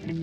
Hey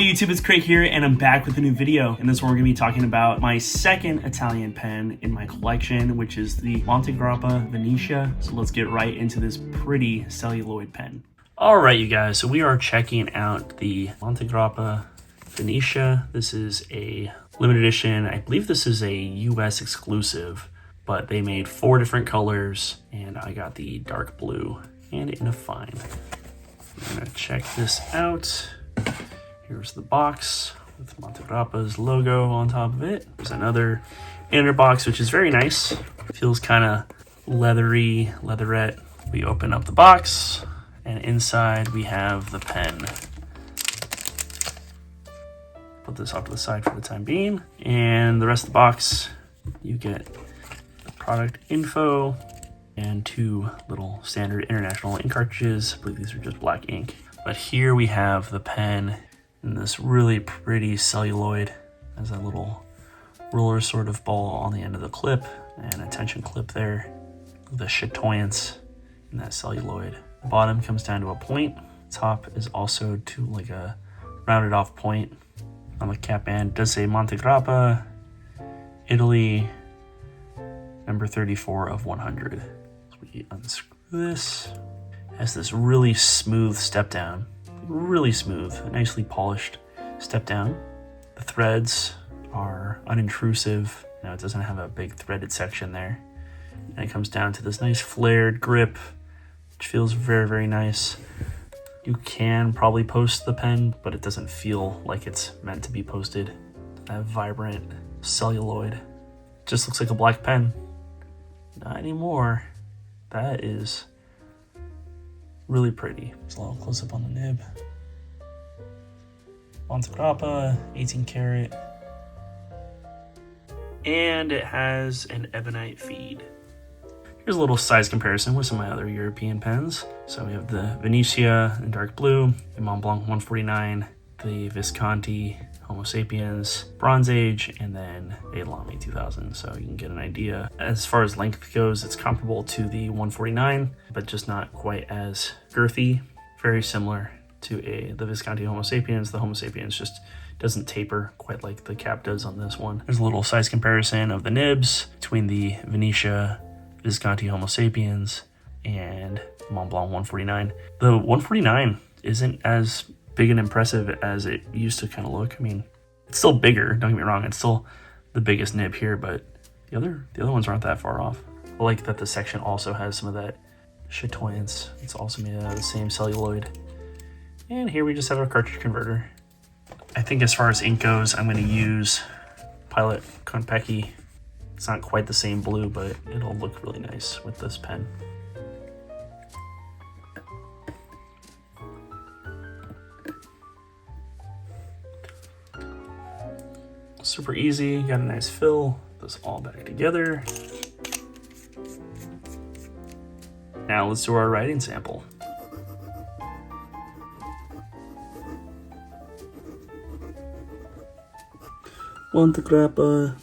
YouTube, it's Craig here, and I'm back with a new video. In this one, we're going to be talking about my second Italian pen in my collection, which is the Montegrappa Venetia. So let's get right into this pretty celluloid pen. All right, you guys, so we are checking out the Montegrappa Venetia. This is a limited edition. I believe this is a US exclusive, but they made 4 different colors, and I got the dark blue and in a fine. I'm going to check this out. Here's the box with Montegrappa's logo on top of it. There's another inner box, which is very nice. Feels kind of leathery, leatherette. We open up the box, and inside we have the pen. Put this off to the side for the time being. And the rest of the box, you get the product info and 2 little standard international ink cartridges. I believe these are just black ink. But here we have the pen in this really pretty celluloid. Has a little roller sort of ball on the end of the clip and a tension clip there. The chatoyance in that celluloid. The bottom comes down to a point. Top is also to like a rounded off point. On the cap band it does say Montegrappa, Italy, number 34 of 100. So we unscrew this. It has this really smooth step down. Really smooth, nicely polished step down. The threads are unintrusive. Now it doesn't have a big threaded section there. And it comes down to this nice flared grip, which feels very, very nice. You can probably post the pen, but it doesn't feel like it's meant to be posted. That vibrant celluloid. Just looks like a black pen. Not anymore. That is really pretty. There's a little close up on the nib. Montegrappa, 18 karat. And it has an ebonite feed. Here's a little size comparison with some of my other European pens. So we have the Venetia in dark blue, the Mont Blanc 149, the Visconti Homo Sapiens Bronze Age, and then a Lamy 2000. So you can get an idea. As far as length goes, it's comparable to the 149, but just not quite as girthy. Very similar to the Visconti Homo Sapiens. The Homo Sapiens just doesn't taper quite like the cap does on this one. There's a little size comparison of the nibs between the Venetia Visconti Homo Sapiens and Mont Blanc 149. The 149 isn't as big and impressive as it used to kind of look. I mean, it's still bigger, don't get me wrong, it's still the biggest nib here, but the other ones aren't that far off. I like that the section also has some of that chatoyance. It's also made out of the same celluloid. And here we just have a cartridge converter. I think as far as ink goes, I'm going to use Pilot Konpeki. It's not quite the same blue, but it'll look really nice with this pen. Super easy, got a nice fill. Put this all back together. Now let's do our writing sample. Montegrappa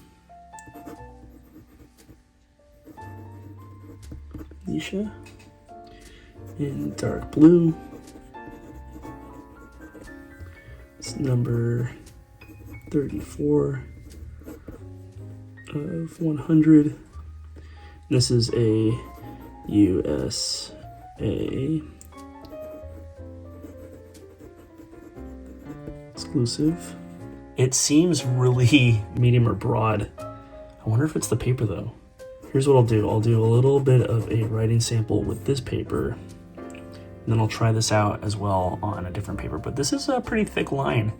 Venetia in dark blue. It's number 34 of 100. This is a USA exclusive. It seems really medium or broad. I wonder if it's the paper though. Here's what I'll do. I'll do a little bit of a writing sample with this paper, and then I'll try this out as well on a different paper. But this is a pretty thick line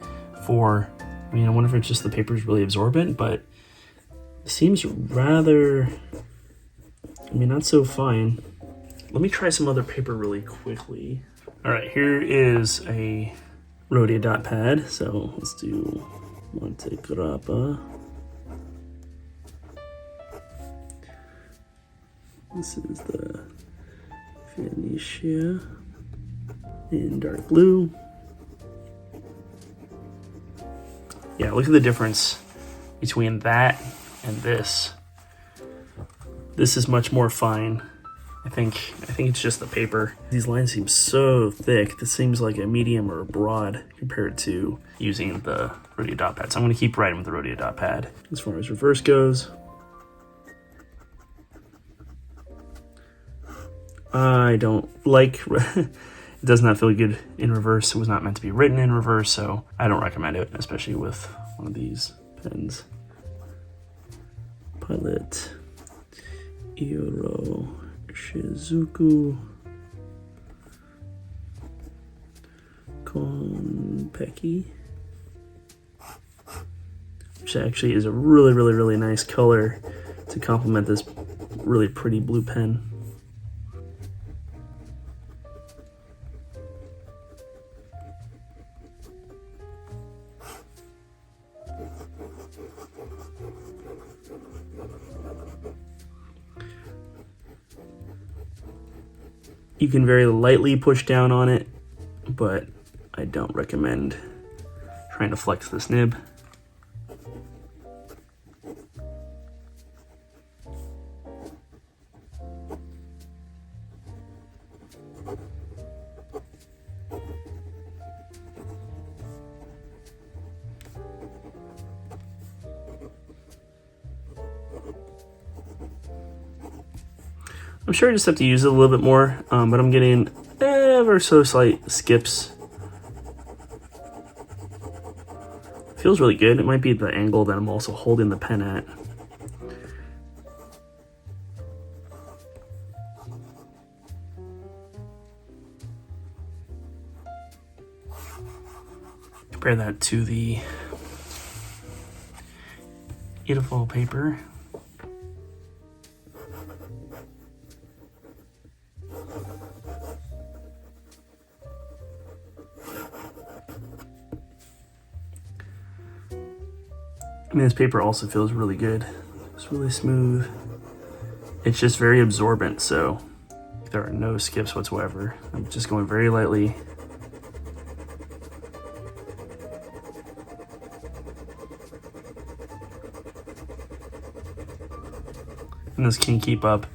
for, I mean, I wonder if it's just the paper is really absorbent, but it seems rather, I mean, not so fine. Let me try some other paper really quickly. All right, here is a Rhodia dot pad. So let's do Montegrappa. This is the Venetia in dark blue. Yeah, look at the difference between that and this is much more fine. I think it's just the paper. These lines seem so thick. This seems like a medium or a broad compared to using the Rhodia dot pad. So I'm going to keep writing with the Rhodia dot pad. As far as reverse goes, I don't like, it does not feel good in reverse. It was not meant to be written in reverse, so I don't recommend it, especially with one of these pens. Pilot Iro Shizuku Konpeki, which actually is a really nice color to complement this really pretty blue pen. You can very lightly push down on it, but I don't recommend trying to flex this nib. I'm sure I just have to use it a little bit more, but I'm getting ever so slight skips. Feels really good. It might be the angle that I'm also holding the pen at. Compare that to the beautiful paper. I mean, this paper also feels really good. It's really smooth. It's just very absorbent, so there are no skips whatsoever. I'm just going very lightly. And this can keep up.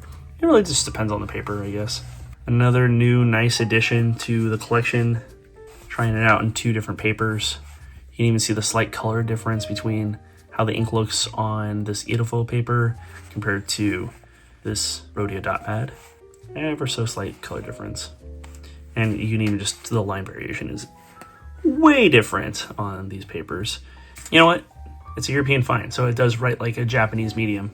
It really just depends on the paper, I guess. Another new nice addition to the collection. Trying it out in 2 different papers. You can even see the slight color difference between how the ink looks on this Irofo paper compared to this Rhodia dot pad. Ever so slight color difference. And you can even just, the line variation is way different on these papers. You know what? It's a European fine, so it does write like a Japanese medium.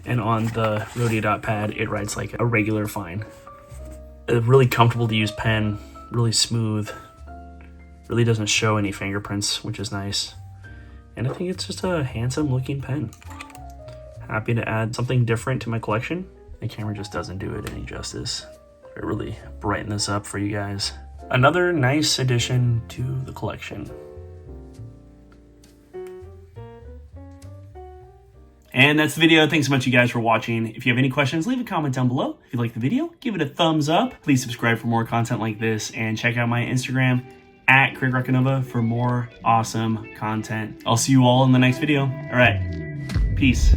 And on the Rhodia dot pad, it writes like a regular fine. A really comfortable to use pen, really smooth. Really doesn't show any fingerprints, which is nice. And I think it's just a handsome looking pen. Happy to add something different to my collection. The camera just doesn't do it any justice. I really brighten this up for you guys. Another nice addition to the collection. And that's the video. Thanks so much, you guys, for watching. If you have any questions, leave a comment down below. If you like the video, give it a thumbs up. Please subscribe for more content like this, and check out my Instagram at Roccanova for more awesome content. I'll see you all in the next video. All right, peace.